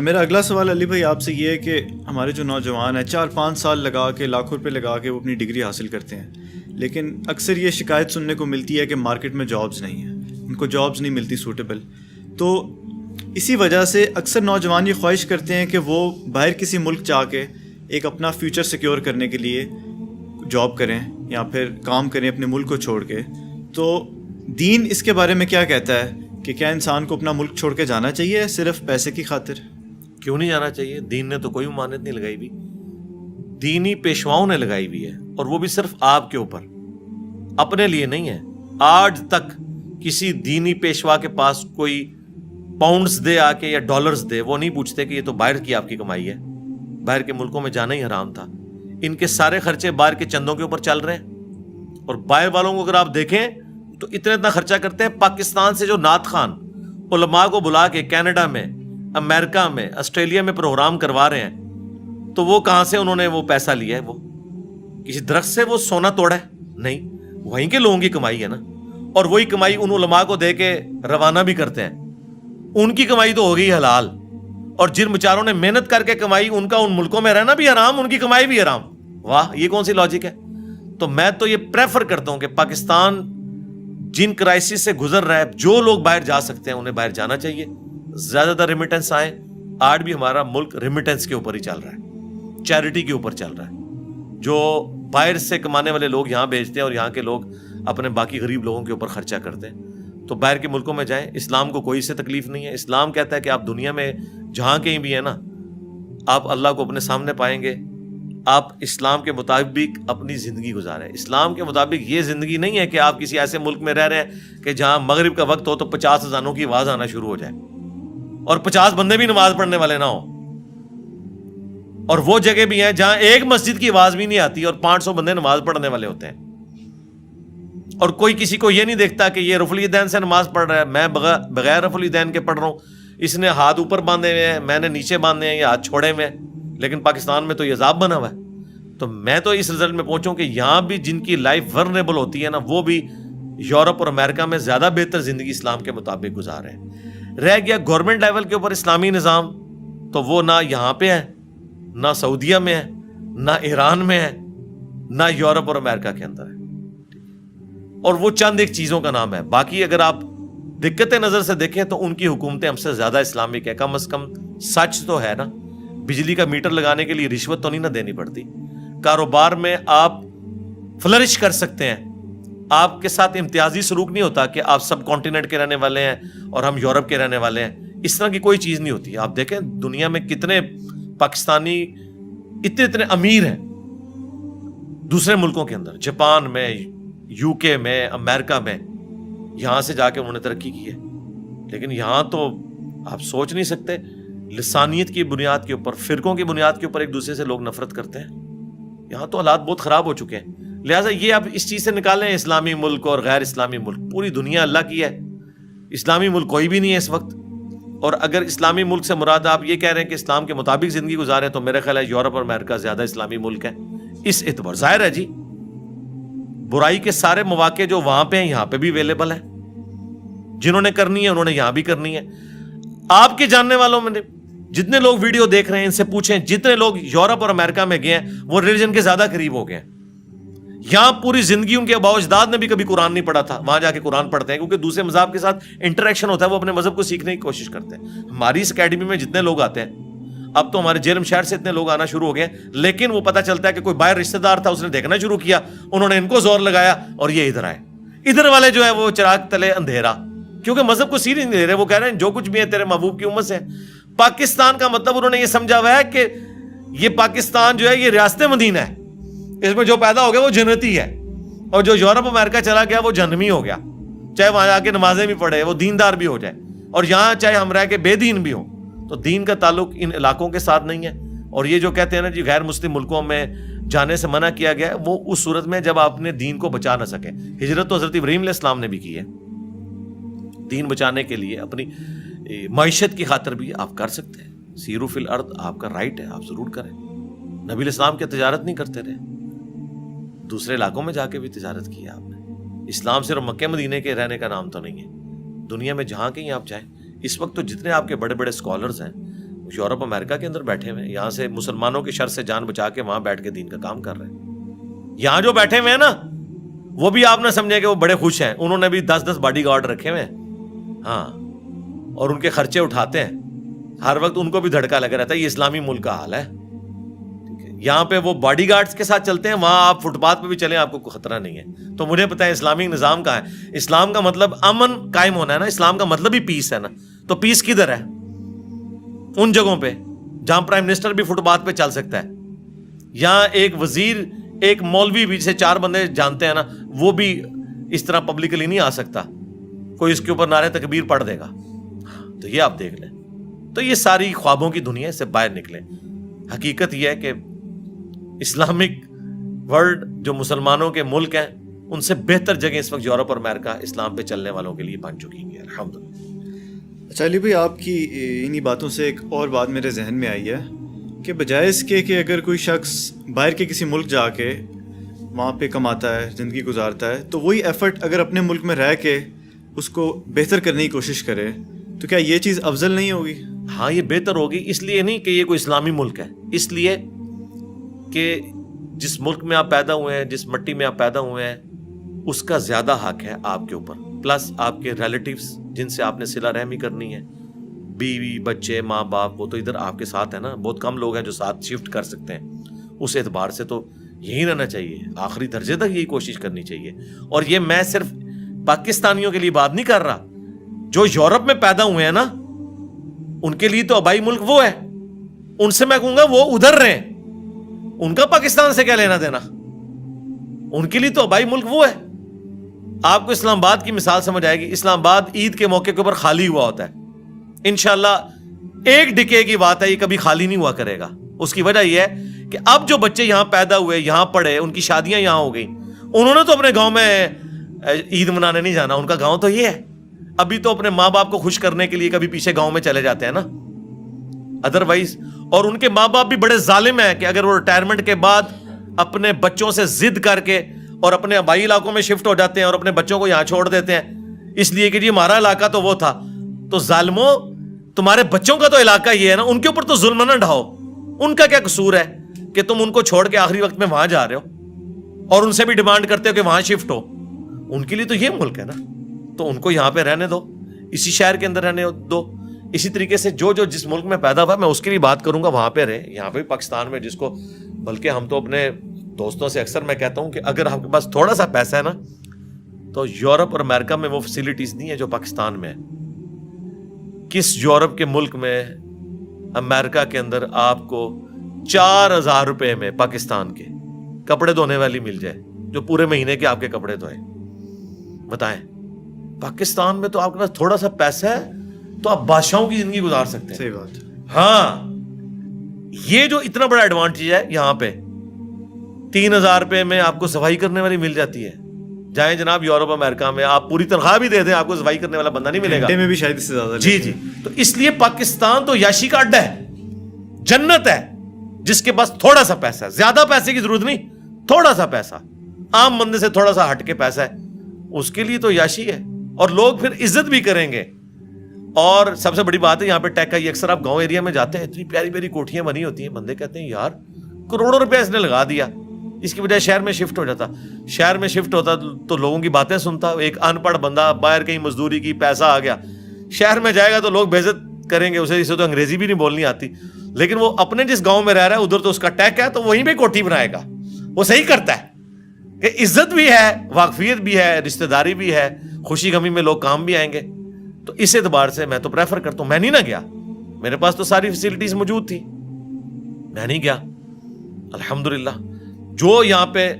میرا اگلا سوال علی بھائی آپ سے یہ ہے کہ ہمارے جو نوجوان ہیں 4-5 سال لگا کے لاکھوں روپے لگا کے وہ اپنی ڈگری حاصل کرتے ہیں، لیکن اکثر یہ شکایت سننے کو ملتی ہے کہ مارکیٹ میں جابز نہیں ہیں، ان کو جابز نہیں ملتی سوٹیبل. تو اسی وجہ سے اکثر نوجوان یہ خواہش کرتے ہیں کہ وہ باہر کسی ملک جا کے ایک اپنا فیوچر سیکیور کرنے کے لیے جاب کریں یا پھر کام کریں اپنے ملک کو چھوڑ کے. تو دین اس کے بارے میں کیا کہتا ہے کہ کیا انسان کو اپنا ملک چھوڑ کے جانا چاہیے صرف پیسے کی خاطر؟ کیوں نہیں جانا چاہیے؟ دین نے تو کوئی ممانعت نہیں لگائی ہوئی، دینی پیشواؤں نے لگائی ہوئی ہے، اور وہ بھی صرف آپ کے اوپر، اپنے لیے نہیں ہے. آج تک کسی دینی پیشوا کے پاس کوئی پاؤنڈز دے آ کے یا ڈالرز دے، وہ نہیں پوچھتے کہ یہ تو باہر کی آپ کی کمائی ہے، باہر کے ملکوں میں جانا ہی حرام تھا. ان کے سارے خرچے باہر کے چندوں کے اوپر چل رہے ہیں. اور باہر والوں کو اگر آپ دیکھیں تو اتنا خرچہ کرتے ہیں. پاکستان سے جو نعت خوان علماء کو بلا کے کینیڈا میں، امریکہ میں، آسٹریلیا میں پروگرام کروا رہے ہیں، تو وہ کہاں سے انہوں نے وہ پیسہ لیا ہے؟ وہ کسی درخت سے وہ سونا توڑا ہے؟ نہیں، وہیں کے لوگوں کی کمائی ہے نا. اور وہی کمائی ان علماء کو دے کے روانہ بھی کرتے ہیں. ان کی کمائی تو ہو گئی حلال، اور جن بیچاروں نے محنت کر کے کمائی، ان کا ان ملکوں میں رہنا بھی حرام، ان کی کمائی بھی حرام. واہ، یہ کون سی لاجک ہے؟ تو میں تو یہ پریفر کرتا ہوں کہ پاکستان جن کرائسس سے گزر رہا ہے، جو لوگ باہر جا سکتے ہیں انہیں باہر جانا چاہیے. زیادہ تر ریمیٹنس آئے. آج بھی ہمارا ملک ریمیٹنس کے اوپر ہی چل رہا ہے، چیریٹی کے اوپر چل رہا ہے. جو باہر سے کمانے والے لوگ یہاں بھیجتے ہیں اور یہاں کے لوگ اپنے باقی غریب لوگوں کے اوپر خرچہ کرتے ہیں. تو باہر کے ملکوں میں جائیں، اسلام کو کوئی اس سے تکلیف نہیں ہے. اسلام کہتا ہے کہ آپ دنیا میں جہاں کہیں بھی ہیں نا، آپ اللہ کو اپنے سامنے پائیں گے. آپ اسلام کے مطابق اپنی زندگی گزاریں. اسلام کے مطابق یہ زندگی نہیں ہے کہ آپ کسی ایسے ملک میں رہ رہے ہیں کہ جہاں مغرب کا وقت ہو تو 50 اذانوں کی آواز آنا شروع ہو جائے اور 50 بندے بھی نماز پڑھنے والے نہ ہوں. اور وہ جگہ بھی ہیں جہاں ایک مسجد کی آواز بھی نہیں آتی اور 500 بندے نماز پڑھنے والے ہوتے ہیں. اور کوئی کسی کو یہ نہیں دیکھتا کہ یہ رفع الیدین سے نماز پڑھ رہا ہے، میں بغیر رفع الیدین کے پڑھ رہا ہوں. اس نے ہاتھ اوپر باندھے ہوئے ہیں، میں نے نیچے باندھے ہیں یا ہاتھ چھوڑے ہوئے ہیں. لیکن پاکستان میں تو یہ عذاب بنا ہوا ہے. تو میں تو اس رزلٹ میں پہنچوں کہ یہاں بھی جن کی لائف ورنیبل ہوتی ہے نا، وہ بھی یورپ اور امریکہ میں زیادہ بہتر زندگی اسلام کے مطابق گزار رہے ہیں. رہ گیا گورنمنٹ لیول کے اوپر اسلامی نظام، تو وہ نہ یہاں پہ ہے، نہ سعودیہ میں ہے، نہ ایران میں ہے، نہ یورپ اور امریکہ کے اندر ہے. اور وہ چند ایک چیزوں کا نام ہے. باقی اگر آپ دقت نظر سے دیکھیں تو ان کی حکومتیں ہم سے زیادہ اسلامک ہے. کم از کم سچ تو ہے نا. بجلی کا میٹر لگانے کے لیے رشوت تو نہیں نہ دینی پڑتی. کاروبار میں آپ فلرش کر سکتے ہیں. آپ کے ساتھ امتیازی سلوک نہیں ہوتا کہ آپ سب کانٹیننٹ کے رہنے والے ہیں اور ہم یورپ کے رہنے والے ہیں. اس طرح کی کوئی چیز نہیں ہوتی. آپ دیکھیں دنیا میں کتنے پاکستانی اتنے امیر ہیں دوسرے ملکوں کے اندر، جاپان میں، یو کے میں، امریکہ میں. یہاں سے جا کے انہوں نے ترقی کی ہے. لیکن یہاں تو آپ سوچ نہیں سکتے، لسانیت کی بنیاد کے اوپر، فرقوں کی بنیاد کے اوپر ایک دوسرے سے لوگ نفرت کرتے ہیں. یہاں تو حالات بہت خراب ہو چکے ہیں. لہٰذا یہ آپ اس چیز سے نکالیں اسلامی ملک اور غیر اسلامی ملک. پوری دنیا اللہ کی ہے، اسلامی ملک کوئی بھی نہیں ہے اس وقت. اور اگر اسلامی ملک سے مراد آپ یہ کہہ رہے ہیں کہ اسلام کے مطابق زندگی گزارے، تو میرا خیال ہے یورپ اور امریکہ زیادہ اسلامی ملک ہے اس اعتبار. ظاہر ہے جی، برائی کے سارے مواقع جو وہاں پہ ہیں یہاں پہ بھی اویلیبل ہیں. جنہوں نے کرنی ہے انہوں نے یہاں بھی کرنی ہے. آپ کے جاننے والوں میں جتنے لوگ ویڈیو دیکھ رہے ہیں ان سے پوچھیں، جتنے لوگ یورپ اور امریکہ میں گئے ہیں وہ ریلیجن کے زیادہ قریب ہو گئے ہیں. یہاں پوری زندگی ان کے آباء و اجداد نے بھی کبھی قرآن نہیں پڑھا تھا، وہاں جا کے قرآن پڑھتے ہیں کیونکہ دوسرے مذہب کے ساتھ انٹریکشن ہوتا ہے، وہ اپنے مذہب کو سیکھنے کی کوشش کرتے ہیں. ہماری اس اکیڈمی میں جتنے لوگ آتے ہیں، اب تو ہمارے جیلم شہر سے اتنے لوگ آنا شروع ہو گئے، لیکن وہ پتہ چلتا ہے کہ کوئی باہر رشتہ دار تھا، اس نے دیکھنا شروع کیا، انہوں نے ان کو زور لگایا اور یہ ادھر آئے. ادھر والے جو ہے وہ چراغ تلے اندھیرا، کیونکہ مذہب کو سیریس نہیں لے رہے. وہ کہہ رہے ہیں جو کچھ بھی ہے تیرے محبوب کی امت سے. پاکستان کا مطلب انہوں نے یہ سمجھا ہوا ہے کہ یہ پاکستان جو ہے یہ ریاست مدینہ ہے، اس میں جو پیدا ہو گیا وہ جنتی ہے، اور جو یورپ امریکہ چلا گیا وہ جہنمی ہو گیا، چاہے وہاں آ کے نمازیں بھی پڑھے، وہ دیندار بھی ہو جائے، اور یہاں چاہے ہم رہ کے بے دین بھی ہوں. تو دین کا تعلق ان علاقوں کے ساتھ نہیں ہے. اور یہ جو کہتے ہیں نا جی غیر مسلم ملکوں میں جانے سے منع کیا گیا ہے، وہ اس صورت میں جب آپ اپنے دین کو بچا نہ سکیں. ہجرت تو حضرت ابراہیم علیہ السلام نے بھی کی ہے. دین بچانے کے لیے اپنی معیشت کی خاطر بھی آپ کر سکتے ہیں. سیرو فی الارض آپ کا رائٹ ہے، آپ ضرور کریں. نبی علیہ السلام کی تجارت نہیں کرتے رہے، دوسرے علاقوں میں جا کے بھی تجارت کی ہے آپ نے. اسلام صرف مکہ مدینے کے رہنے کا نام تو نہیں ہے. دنیا میں جہاں کہیں آپ جائیں، اس وقت تو جتنے آپ کے بڑے بڑے اسکالرز ہیں یورپ امریکہ کے اندر بیٹھے ہوئے ہیں, یہاں سے مسلمانوں کی شر سے جان بچا کے وہاں بیٹھ کے دین کا کام کر رہے ہیں. یہاں جو بیٹھے ہوئے ہیں نا, وہ بھی آپ نہ سمجھے کہ وہ بڑے خوش ہیں, انہوں نے بھی 10 باڈی گارڈ رکھے ہوئے ہیں, ہاں, اور ان کے خرچے اٹھاتے ہیں ہر وقت, ان کو بھی دھڑکا لگا رہتا ہے. یہ اسلامی ملک کا حال ہے. یہاں پہ وہ باڈی گارڈز کے ساتھ چلتے ہیں, وہاں آپ فٹ پاتھ پہ بھی چلیں آپ کو کوئی خطرہ نہیں ہے. تو مجھے پتا ہے اسلامی نظام کہاں ہے. اسلام کا مطلب امن قائم ہونا ہے نا, اسلام کا مطلب ہی پیس ہے نا. تو پیس کدھر ہے؟ ان جگہوں پہ جہاں پرائم منسٹر بھی فٹ پاتھ پہ چل سکتا ہے, یہاں ایک وزیر, ایک مولوی بھی سے 4 بندے جانتے ہیں نا, وہ بھی اس طرح پبلکلی نہیں آ سکتا, کوئی اس کے اوپر نعرہ تکبیر پڑھ دے گا. تو یہ آپ دیکھ لیں. تو یہ ساری خوابوں کی دنیا سے باہر نکلیں. حقیقت یہ ہے کہ اسلامک ورلڈ جو مسلمانوں کے ملک ہیں, ان سے بہتر جگہ اس وقت یورپ اور امریکہ اسلام پہ چلنے والوں کے لیے بن چکی ہے, الحمدللہ. اچھا علی بھائی, آپ کی انہی باتوں سے ایک اور بات میرے ذہن میں آئی ہے کہ بجائے اس کے کہ اگر کوئی شخص باہر کے کسی ملک جا کے وہاں پہ کماتا ہے, زندگی گزارتا ہے, تو وہی ایفرٹ اگر اپنے ملک میں رہ کے اس کو بہتر کرنے کی کوشش کرے, تو کیا یہ چیز افضل نہیں ہوگی؟ ہاں, یہ بہتر ہوگی. اس لیے نہیں کہ یہ کوئی اسلامی ملک ہے, اس لیے کہ جس ملک میں آپ پیدا ہوئے ہیں, جس مٹی میں آپ پیدا ہوئے ہیں, اس کا زیادہ حق ہے آپ کے اوپر. پلس آپ کے ریلیٹیوز جن سے آپ نے صلہ رحمی کرنی ہے, بیوی بچے ماں باپ, وہ تو ادھر آپ کے ساتھ ہے نا. بہت کم لوگ ہیں جو ساتھ شفٹ کر سکتے ہیں. اس اعتبار سے تو یہی رہنا چاہیے, آخری درجے تک یہی کوشش کرنی چاہیے. اور یہ میں صرف پاکستانیوں کے لیے بات نہیں کر رہا, جو یورپ میں پیدا ہوئے ہیں نا, ان کے لیے تو آبائی ملک وہ ہے. ان سے میں کہوں گا وہ ادھر رہیں, ان کا پاکستان سے کیا لینا دینا, ان کے لیے تو آبائی ملک وہ ہے. آپ کو اسلام آباد کی مثال سمجھ آئے گی. اسلام آباد عید کے موقع کے اوپر خالی ہوا ہوتا ہے. انشاءاللہ 1 ڈکے کی بات ہے, یہ کبھی خالی نہیں ہوا کرے گا. اس کی وجہ یہ ہے کہ اب جو بچے یہاں پیدا ہوئے, یہاں پڑھے, ان کی شادیاں یہاں ہو گئی, انہوں نے تو اپنے گاؤں میں عید منانے نہیں جانا. ان کا گاؤں تو یہ ہے. ابھی تو اپنے ماں باپ کو خوش کرنے کے لیے کبھی پیچھے گاؤں میں چلے جاتے ہیں نا, ادروائز. اور ان کے ماں باپ بھی بڑے ظالم ہیں کہ اگر وہ ریٹائرمنٹ کے بعد اپنے بچوں سے ضد کر کے اور اپنے آبائی علاقوں میں شفٹ ہو جاتے ہیں اور اپنے بچوں کو یہاں چھوڑ دیتے ہیں, اس لیے کہ جی ہمارا علاقہ تو وہ تھا. تو ظالموں, تمہارے بچوں کا تو علاقہ یہ ہے نا, ان کے اوپر تو ظلم نہ ڈھاؤ. ان کا کیا قصور ہے کہ تم ان کو چھوڑ کے آخری وقت میں وہاں جا رہے ہو اور ان سے بھی ڈیمانڈ کرتے ہو کہ وہاں شفٹ ہو. ان کے لیے تو یہ ملک ہے نا, تو ان کو یہاں پہ رہنے دو, اسی شہر کے اندر رہنے دو. اسی طریقے سے جو جس ملک میں پیدا ہوا, میں اس کی بھی بات کروں گا, وہاں پہ رہے. یہاں پہ پاکستان میں جس کو, بلکہ ہم تو اپنے دوستوں سے اکثر میں کہتا ہوں کہ اگر آپ کے پاس تھوڑا سا پیسہ ہے نا, تو یورپ اور امریکہ میں وہ فیسلٹیز نہیں ہے جو پاکستان میں ہے. کس یورپ کے ملک میں, امریکہ کے اندر آپ کو 4,000 روپے میں پاکستان کے کپڑے دھونے والی مل جائے جو پورے مہینے کے آپ کے کپڑے دھوئے؟ بتائیں. پاکستان میں تو آپ کے پاس تھوڑا سا پیسہ ہے تو آپ بادشاہوں کی زندگی گزار سکتے ہیں. صحیح بات. ہاں, یہ جو اتنا بڑا ایڈوانٹیج ہے, یہاں پہ 3,000 روپے میں آپ کو صفائی کرنے والی مل جاتی ہے. جائیں جناب یورپ امریکہ میں, آپ پوری تنخواہ بھی دے دیں, آپ کو صفائی کرنے والا بندہ نہیں ملے گا. میں بھی شاید اس سے زیادہ. جی جی. تو اس لیے پاکستان تو یاشی کا اڈا ہے, جنت ہے. جس کے پاس تھوڑا سا پیسہ ہے, زیادہ پیسے کی ضرورت نہیں, تھوڑا سا پیسہ, عام بندے سے تھوڑا سا ہٹ کے پیسہ ہے, اس کے لیے تو یاشی ہے. اور لوگ پھر عزت بھی کریں گے. اور سب سے بڑی بات ہے یہاں پہ ٹیک کا, یہ اکثر آپ گاؤں ایریا میں جاتے ہیں, اتنی پیاری پیاری کوٹھیاں بنی ہوتی ہیں, بندے کہتے ہیں یار کروڑوں روپے اس نے لگا دیا, اس کی بجائے شہر میں شفٹ ہو جاتا. شہر میں شفٹ ہوتا تو لوگوں کی باتیں سنتا. ایک ان پڑھ بندہ باہر کہیں مزدوری کی, پیسہ آ گیا, شہر میں جائے گا تو لوگ بے عزت کریں گے اسے تو انگریزی بھی نہیں بولنی آتی. لیکن وہ اپنے جس گاؤں میں رہ رہا ہے ادھر تو اس کا ٹیک ہے, تو وہیں پہ کوٹھی بنائے گا. وہ صحیح کرتا ہے کہ عزت بھی ہے, واقفیت بھی ہے, رشتہ داری بھی ہے, خوشی غمی میں لوگ کام بھی آئیں گے. تو اس اعتبار سے میں تو پریفر کرتا ہوں. میں نہیں نہ گیا, میرے پاس تو ساری فیسلٹیز موجود تھی, میں نہیں گیا. الحمدللہ جو یہاں پہ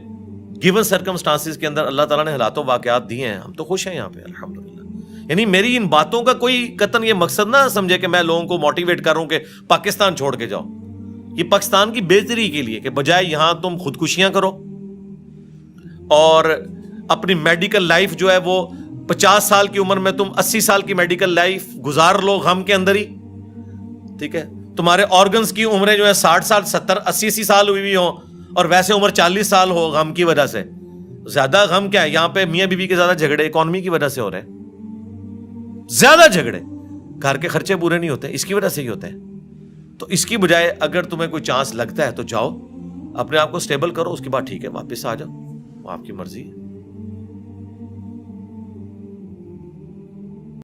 گیون سرکمسٹانسز کے اندر اللہ تعالیٰ نے حالات و واقعات دیے ہیں, ہم تو خوش ہیں یہاں پہ الحمدللہ. یعنی میری ان باتوں کا کوئی قطعاً یہ مقصد نہ سمجھے کہ میں لوگوں کو موٹیویٹ کروں کہ پاکستان چھوڑ کے جاؤ. یہ پاکستان کی بہتری کے لیے کہ بجائے یہاں تم خودکشیاں کرو اور اپنی میڈیکل لائف جو ہے وہ 50 سال کی عمر میں تم 80 سال کی میڈیکل لائف گزار لو غم کے اندر ہی, ٹھیک ہے. تمہارے آرگنز کی عمریں جو ہے 60 سال 70 80 سال ہوئی ہوں اور ویسے عمر 40 سال ہو غم کی وجہ سے. زیادہ غم کیا ہے یہاں پہ, میاں بیوی کے زیادہ جھگڑے اکانومی کی وجہ سے ہو رہے ہیں, زیادہ جھگڑے, گھر کے خرچے پورے نہیں ہوتے, اس کی وجہ سے ہی ہوتے ہیں. تو اس کی بجائے اگر تمہیں کوئی چانس لگتا ہے تو جاؤ، اپنے آپ کو سٹیبل کرو، اس کے بعد ٹھیک ہے واپس آ جاؤ، وہ آپ کی مرضی ہے.